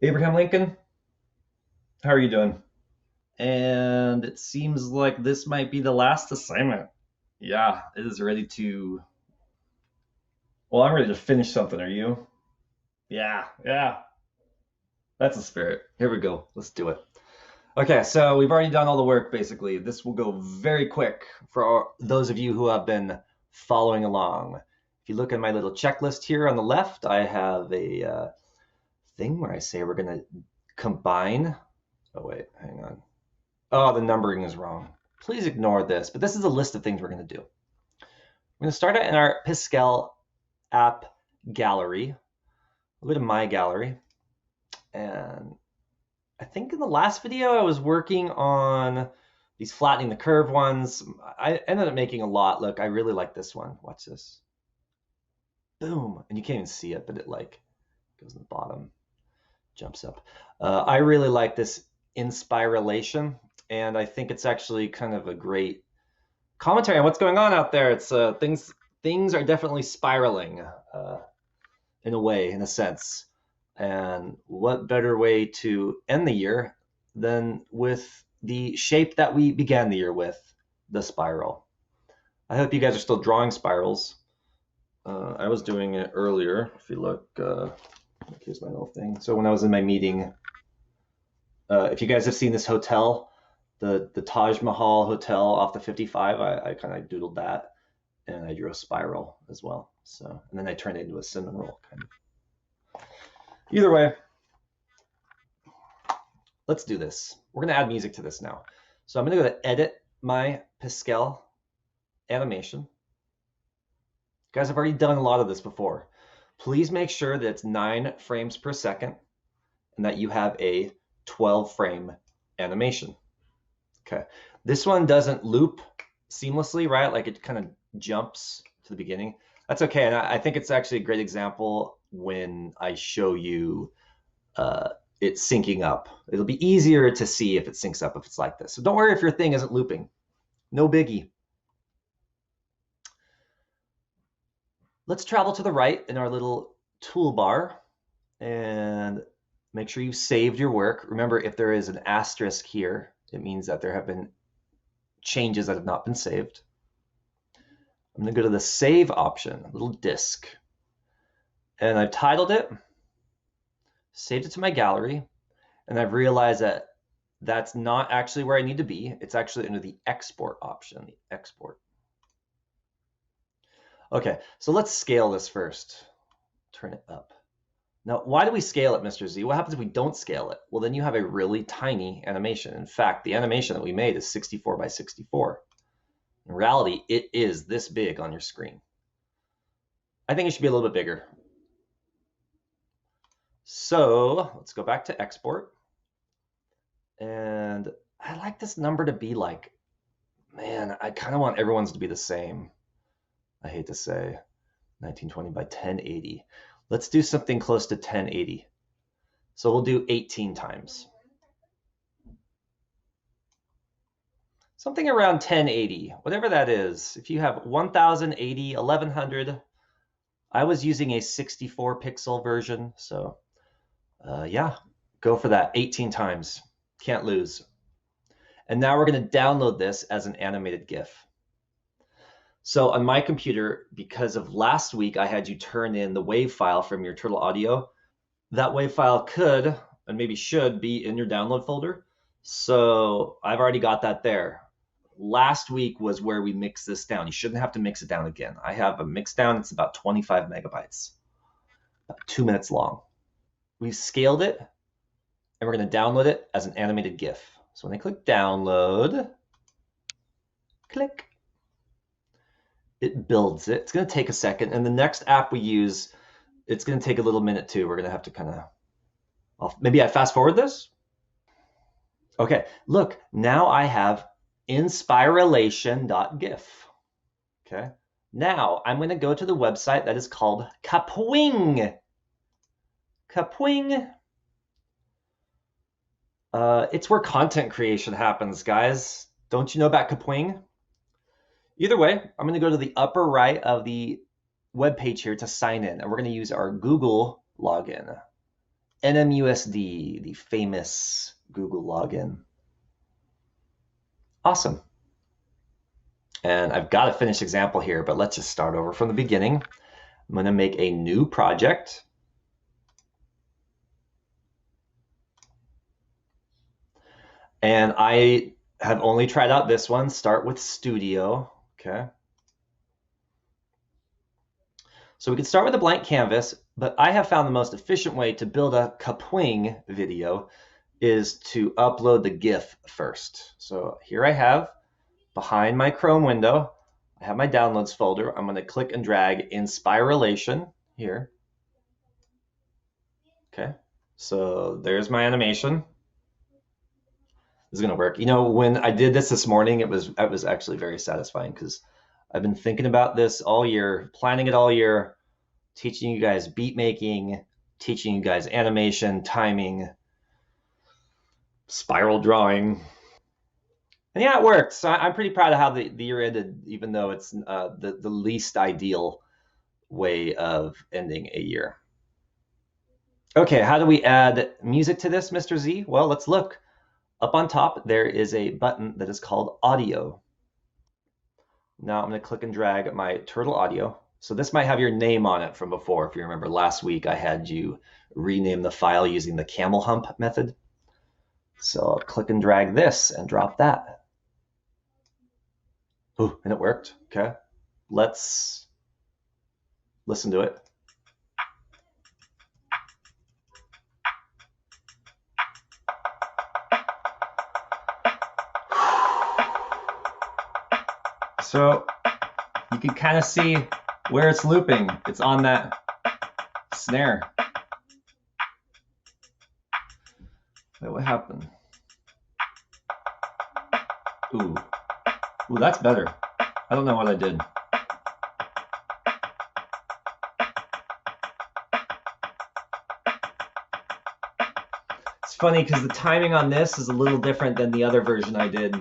Abraham Lincoln, how are you doing? And it seems like this might be the last assignment. Yeah, it is ready to. Well, I'm ready to finish something. Are you? Yeah, yeah. That's the spirit. Here we go. Let's do it. Okay, so we've already done all the work basically. This will go very quick for those of you who have been following along. If you look at my little checklist here on the left, I have a thing where I say we're going to combine. Oh, wait, hang on. Oh, the numbering is wrong. Please ignore this, but this is a list of things we're going to do. We're going to start it in our PiskelApp gallery. I'll go to my gallery. And I think in the last video, I was working on these flattening the curve ones. I ended up making a lot. Look, I really like this one. Watch this. Boom. And you can't even see it, but it like goes in the bottom, jumps up. I really like this inspiralation. And I think it's actually kind of a great commentary on what's going on out there. It's things are definitely spiraling in a way, in a sense. And what better way to end the year than with the shape that we began the year with, the spiral. I hope you guys are still drawing spirals. I was doing it earlier. If you look, here's my little thing. So when I was in my meeting, if you guys have seen this hotel, the Taj Mahal Hotel off the 55, I kind of doodled that, and I drew a spiral as well. So, and then I turned it into a cinnamon roll, kind of. Either way, let's do this. We're going to add music to this now. So I'm going to go to edit my Pascal animation. You guys have already done a lot of this before. Please make sure that it's 9 frames per second and that you have a 12 frame animation. Okay, this one doesn't loop seamlessly, right? Like it kind of jumps to the beginning. That's okay, and I think it's actually a great example when I show you it syncing up. It'll be easier to see if it syncs up if it's like this. So don't worry if your thing isn't looping. No biggie. Let's travel to the right in our little toolbar and make sure you've saved your work. Remember, if there is an asterisk here, it means that there have been changes that have not been saved. I'm going to go to the save option, little disk, and I've titled it, saved it to my gallery, and I've realized that that's not actually where I need to be. It's actually under the export option, the export. Okay, so let's scale this first. Turn it up. Now, why do we scale it, Mr. Z? What happens if we don't scale it? Well, then you have a really tiny animation. In fact, the animation that we made is 64 by 64. In reality, it is this big on your screen. I think it should be a little bit bigger. So let's go back to export. And I like this number to be like, man, I kind of want everyone's to be the same. I hate to say 1920 by 1080. Let's do something close to 1080. So we'll do 18 times. Something around 1080, whatever that is. If you have 1080, 1100, I was using a 64 pixel version. So yeah, go for that 18 times. Can't lose. And now we're going to download this as an animated GIF. So on my computer, because of last week, I had you turn in the WAV file from your Turtle.Audio. That WAV file could, and maybe should, be in your download folder. So I've already got that there. Last week was where we mixed this down. You shouldn't have to mix it down again. I have a mix down. It's about 25 megabytes, about 2 minutes long. We've scaled it, and we're going to download it as an animated GIF. So when I click download, click, it builds it. It's going to take a second. And the next app we use, it's going to take a little minute too. We're going to have to kind of, maybe I fast forward this. Okay, look, now I have inspiralation.gif. Okay, now I'm going to go to the website that is called Kapwing. Kapwing. It's where content creation happens, guys. Don't you know about Kapwing? Either way, I'm going to go to the upper right of the web page here to sign in, and we're going to use our Google login. NMUSD, the famous Google login. Awesome. And I've got a finished example here, but let's just start over from the beginning. I'm going to make a new project. And I have only tried out this one. Start with Studio. Okay. So we can start with a blank canvas, but I have found the most efficient way to build a Kapwing video is to upload the GIF first. So here I have, behind my Chrome window, I have my downloads folder. I'm going to click and drag Inspirelation here. Okay, so there's my animation. This is going to work. You know, when I did this morning, it was actually very satisfying because I've been thinking about this all year, planning it all year, teaching you guys beat making, teaching you guys animation, timing, spiral drawing. And yeah, it worked. So I'm pretty proud of how the year ended, even though it's the least ideal way of ending a year. Okay, how do we add music to this, Mr. Z? Well, let's look. Up on top, there is a button that is called Audio. Now I'm going to click and drag my Turtle.Audio. So this might have your name on it from before. If you remember last week, I had you rename the file using the camel hump method. So I'll click and drag this and drop that. Ooh, and it worked. Okay, let's listen to it. So you can kind of see where it's looping. It's on that snare. Wait, what happened? Ooh, that's better. I don't know what I did. It's funny because the timing on this is a little different than the other version I did.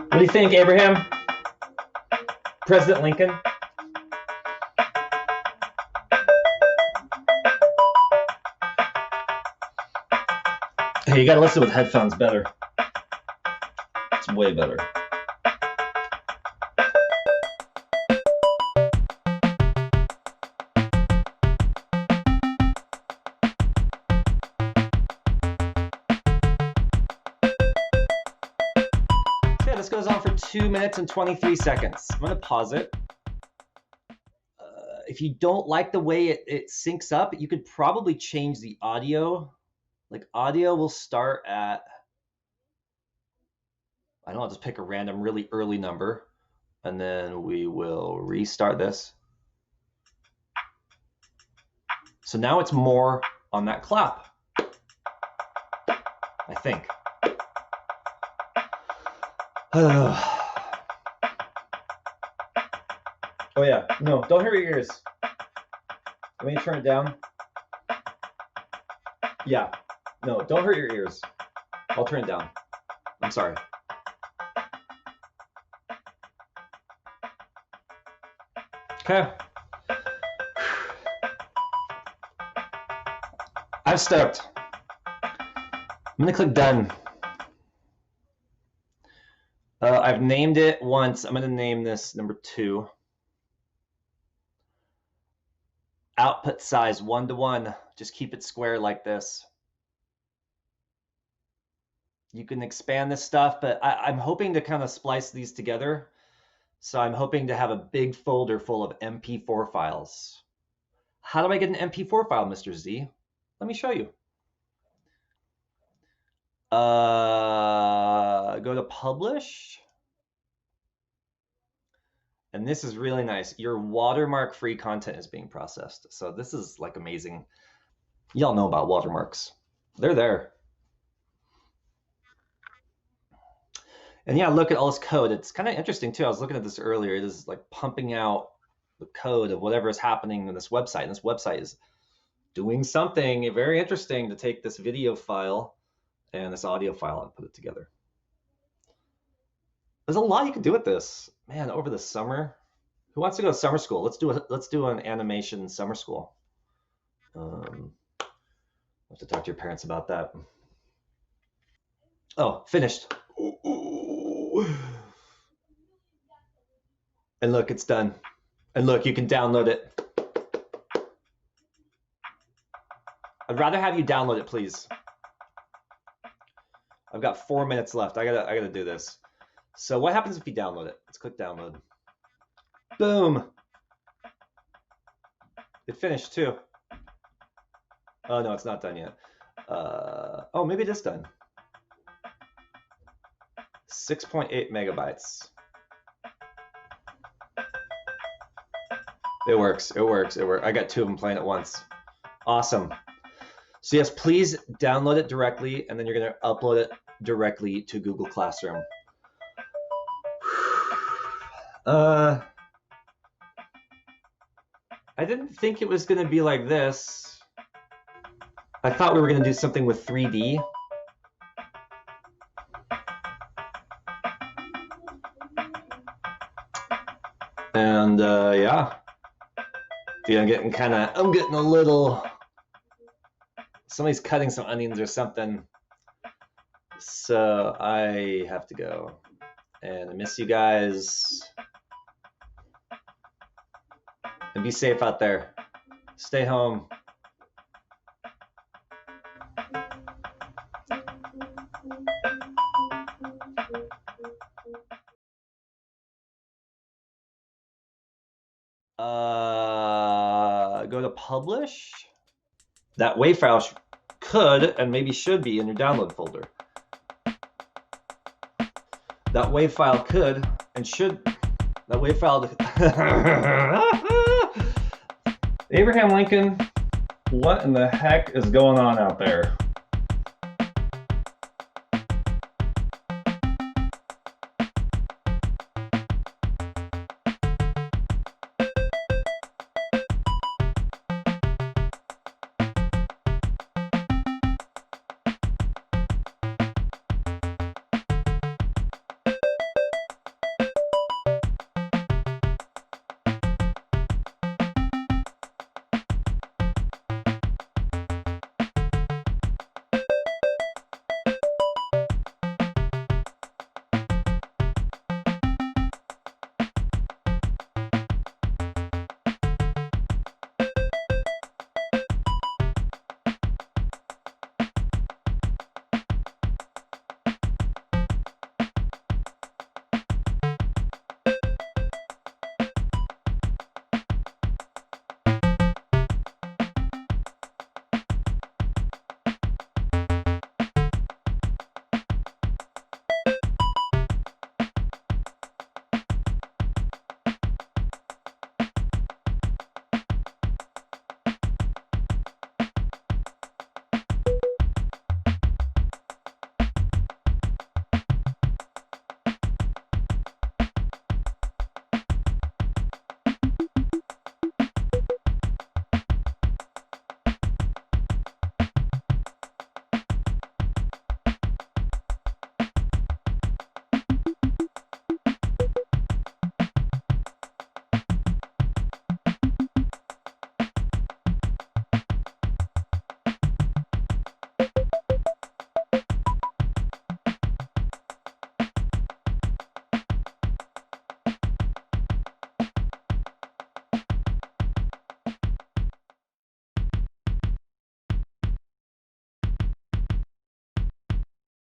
What do you think, Abraham? President Lincoln? Hey, you gotta listen with headphones better. It's way better. Okay, this goes on for 2 minutes and 23 seconds. I'm gonna pause it. If you don't like the way it syncs up, you could probably change the audio. Like audio will start at, I don't know, I'll just pick a random really early number, and then we will restart this. So now it's more on that clap, I think. Oh yeah, no, don't hurt your ears. Let me turn it down. Yeah, no, don't hurt your ears. I'll turn it down. I'm sorry. Okay. I'm stoked. I'm gonna click done. I've named it once. I'm gonna name this number 2. Output size 1:1. Just keep it square like this. You can expand this stuff, but I'm hoping to kind of splice these together. So I'm hoping to have a big folder full of MP4 files. How do I get an MP4 file, Mr. Z? Let me show you. Go to publish. And this is really nice. Your watermark-free content is being processed. So this is like amazing. Y'all know about watermarks. They're there. And yeah, look at all this code. It's kind of interesting too. I was looking at this earlier. It is like pumping out the code of whatever is happening in this website. And this website is doing something very interesting to take this video file and this audio file and put it together. There's a lot you can do with this, man. Over the summer, who wants to go to summer school? Let's do an animation summer school. I'll have to talk to your parents about that. Oh, finished. Ooh. And look, it's done. And look, you can download it. I'd rather have you download it, please. I've got 4 minutes left. I gotta do this. So what happens if you download it? Let's click download. Boom. It finished too. Oh no, it's not done yet. Oh, maybe it is done. 6.8 megabytes. It works. It works. It works. I got 2 of them playing at once. Awesome. So yes, please download it directly, and then you're going to upload it directly to Google Classroom. I didn't think it was going to be like this. I thought we were going to do something with 3D. And yeah, I'm getting a little, somebody's cutting some onions or something. So I have to go, and I miss you guys. And be safe out there. Stay home. Go to publish. That WAV file could and maybe should be in your download folder. That WAV file could and should. That WAV file. Abraham Lincoln, what in the heck is going on out there?